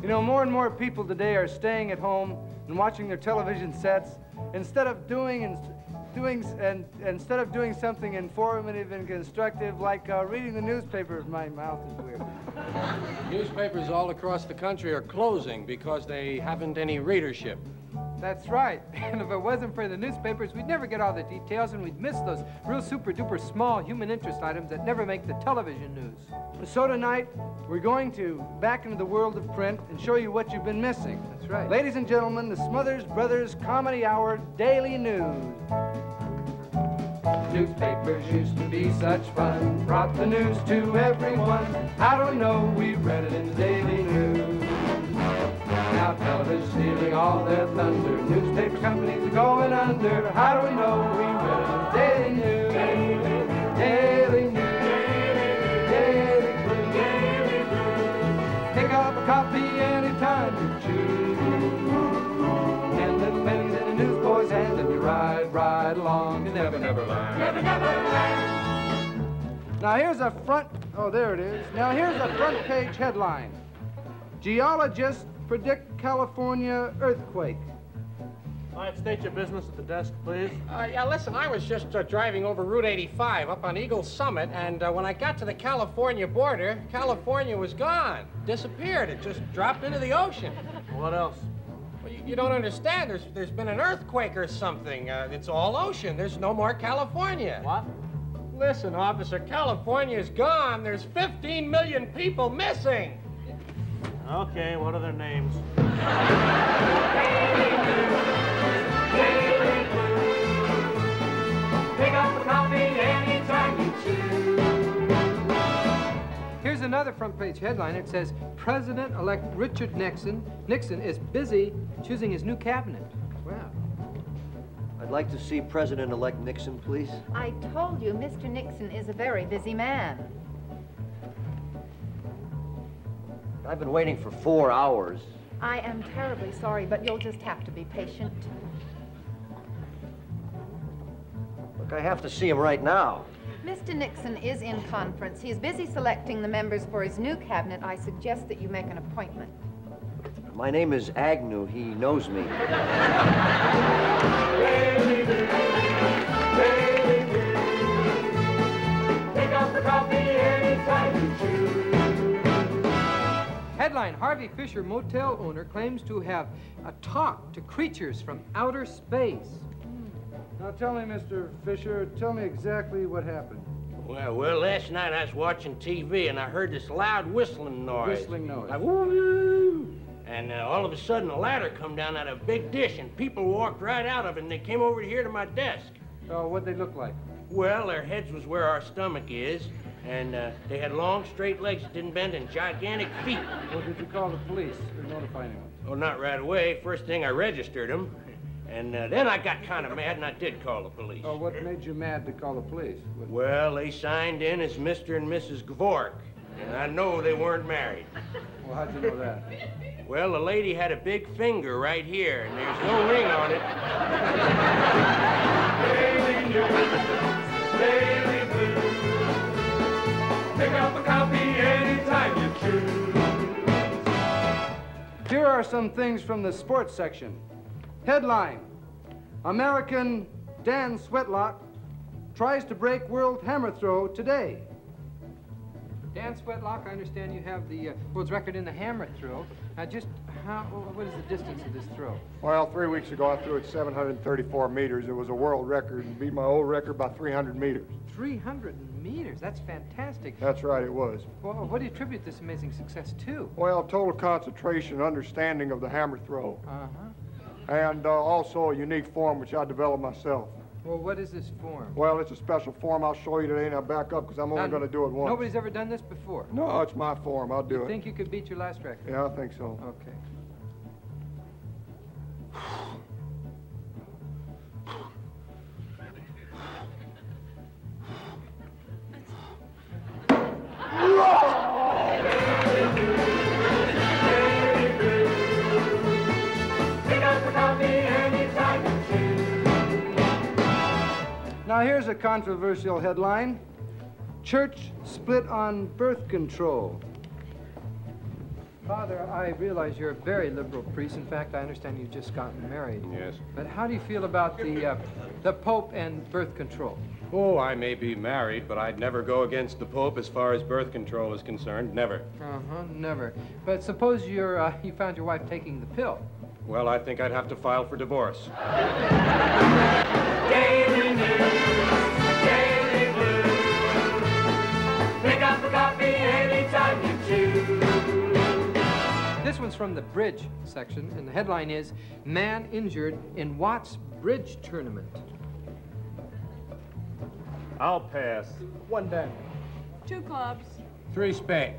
You know, more and more people today are staying at home and watching their television sets instead of doing something informative and constructive like reading the newspapers. My mouth is weird. Newspapers all across the country are closing because they haven't any readership. That's right. And if it wasn't for the newspapers, we'd never get all the details, and we'd miss those real super-duper small human interest items that never make the television news. So tonight, we're going to back into the world of print and show you what you've been missing. That's right. Ladies and gentlemen, the Smothers Brothers Comedy Hour Daily News. Newspapers used to be such fun, brought the news to everyone. How do we know? We read it in the Daily News. Now television's stealing all their thunder. Newspaper companies are going under. How do we know? We read it in the Daily News. Daily News. Daily News. Pick up a copy anytime you choose. 10 little pennies in a newsboy's hand and you ride along. You never land. Never land. Now here's a front, oh there it is. Now here's a front page headline. Geologists predict California earthquake. All right, state your business at the desk, please. Yeah, listen, I was just driving over Route 85 up on Eagle Summit, and when I got to the California border, California was gone. Disappeared. It just dropped into the ocean. What else? Well, you don't understand. There's been an earthquake or something. It's all ocean. There's no more California. What? Listen, officer, California's gone. There's 15 million people missing. Okay, what are their names? Pick up a copy anytime you choose. Here's another front page headline. It says, President-elect Richard Nixon is busy choosing his new cabinet. Wow. I'd like to see President-elect Nixon, please. I told you, Mr. Nixon is a very busy man. I've been waiting for 4 hours. I am terribly sorry, but you'll just have to be patient. Look, I have to see him right now. Mr. Nixon is in conference. He's busy selecting the members for his new cabinet. I suggest that you make an appointment. My name is Agnew. He knows me. Pick up a copy anytime you choose. Headline, Harvey Fisher motel owner claims to have a talk to creatures from outer space. Now tell me, Mr. Fisher, tell me exactly what happened. Well, last night I was watching TV and I heard this loud whistling noise. Whistling noise. Like, woo! And all of a sudden a ladder come down out of a big dish and people walked right out of it and they came over here to my desk. Oh, what'd they look like? Well, their heads was where our stomach is, and they had long, straight legs that didn't bend and gigantic feet. Well, did you call the police or notify anyone? Oh, not right away. First thing I registered them. And then I got kind of mad and I did call the police. Oh, what made you mad to call the police? Well, they signed in as Mr. and Mrs. Gvork, and I know they weren't married. Well, how'd you know that? Well, the lady had a big finger right here, and there's no ring on it. Daily News, Daily News. Pick up a copy anytime you choose. Here are some things from the sports section. Headline, American Dan Sweatlock tries to break world hammer throw today. Dan Sweatlock, I understand you have the world's record in the hammer throw. Now, what is the distance of this throw? Well, 3 weeks ago, I threw it 734 meters. It was a world record and beat my old record by 300 meters. 300 meters? That's fantastic. That's right, it was. Well, what do you attribute this amazing success to? Well, total concentration, understanding of the hammer throw. Uh-huh. And also a unique form which I developed myself. Well, what is this form? Well, it's a special form. I'll show you today, and I'll back up because I'm only going to do it once. Nobody's ever done this before? No, it's my form. I'll do it. You think you could beat your last record? Yeah, I think so. Okay. Now here's a controversial headline. Church split on birth control. Father, I realize you're a very liberal priest. In fact, I understand you've just gotten married. Yes. But how do you feel about the Pope and birth control? Oh, I may be married, but I'd never go against the Pope as far as birth control is concerned. Never. Uh-huh, never. But suppose you found your wife taking the pill. Well, I think I'd have to file for divorce. Daily news, daily blues. Pick up a copy anytime you choose. This one's from the bridge section, and the headline is, Man Injured in Watts Bridge Tournament. I'll pass. 1 down. 2 clubs. 3 spade.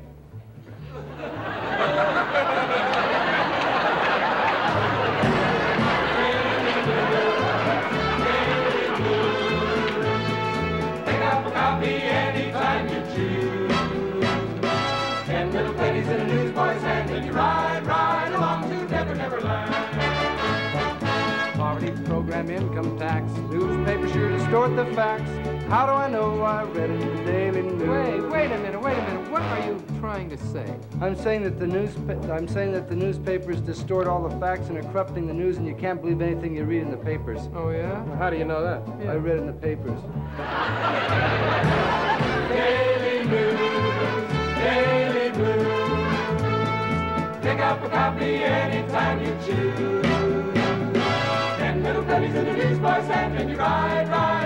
Pick up a copy anytime you choose. 10 little pennies in a newsboy's hand, and you ride, ride along to Never, Never Land. Poverty program, income tax, newspapers sure distort the facts. How do I know? I read it in the Daily News. Wait a minute. What are you trying to say? I'm saying that the newspapers distort all the facts and are corrupting the news, and you can't believe anything you read in the papers. Oh, yeah? Well, how do you know that? Yeah. I read it in the papers. Daily News, Daily Blues. Pick up a copy anytime you choose. 10 little pennies in the newsboy's hand, and you ride, ride